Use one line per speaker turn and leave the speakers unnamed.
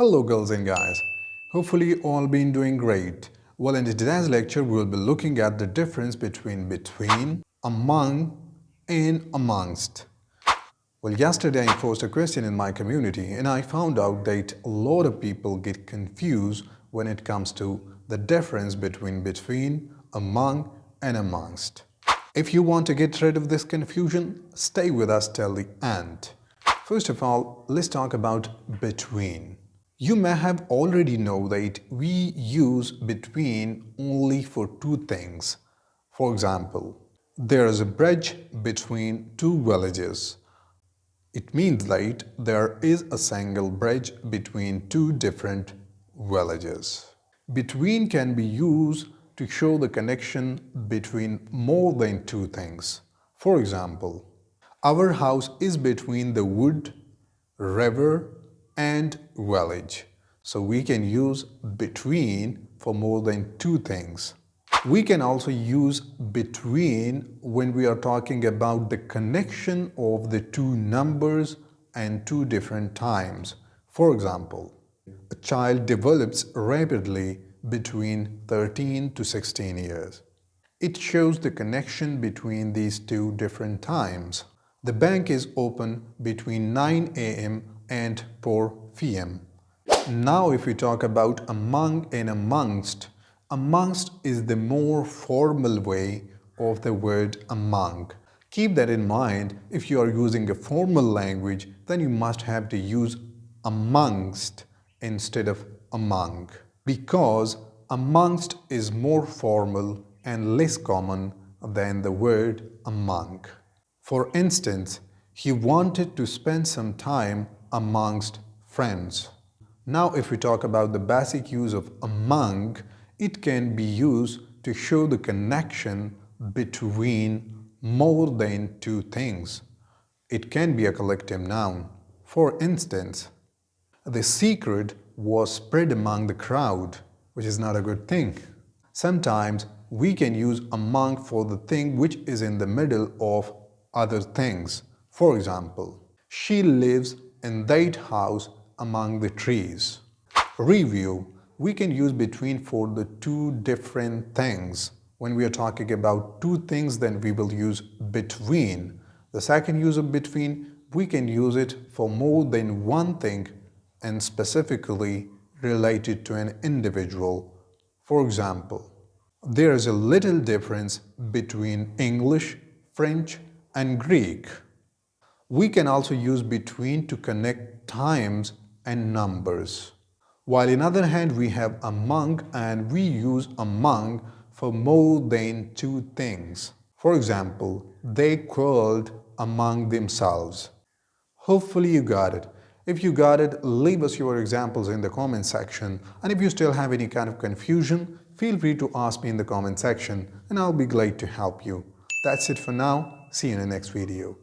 Hello girls and guys, hopefully you all been doing great. Well, in today's lecture we will be looking at the difference between, among and amongst. Well, yesterday I posed a question in my community and I found out that a lot of people get confused when it comes to the difference between, among and amongst. If you want to get rid of this confusion, stay with us till the end. First of all, let's talk about between. You may have already know that we use between only for two things. For example, there is a bridge between two villages. It means that there is a single bridge between two different villages. Between can be used to show the connection between more than two things. For example, our house is between the wood, river, and village. So we can use between for more than two things. We can also use between when we are talking about the connection of the two numbers and two different times. For example, a child develops rapidly between 13 to 16 years. It shows the connection between these two different times. The bank is open between 9 a.m. and 4 p.m. Now if we talk about among and amongst is the more formal way of the word among. Keep that in mind. If you are using a formal language, then you must have to use amongst instead of among, because amongst is more formal and less common than the word among. For instance, he wanted to spend some time amongst friends. Now if we talk about the basic use of among, it can be used to show the connection between more than two things. It can be a collective noun. For instance, the secret was spread among the crowd, which is not a good thing. Sometimes we can use among for the thing which is in the middle of other things. For example, she lives in that house among the trees. Review. We can use between for the two different things. When we are talking about two things, then we will use between. The second use of between, we can use it for more than one thing and specifically related to an individual. For example, there is a little difference between English, French, and Greek. We can also use between to connect times and numbers. While in other hand we have among, and we use among for more than two things. For example, they quarreled among themselves. Hopefully you got it. If you got it, leave us your examples in the comment section, and if you still have any kind of confusion, feel free to ask me in the comment section and I'll be glad to help you. That's it for now. See you in the next video.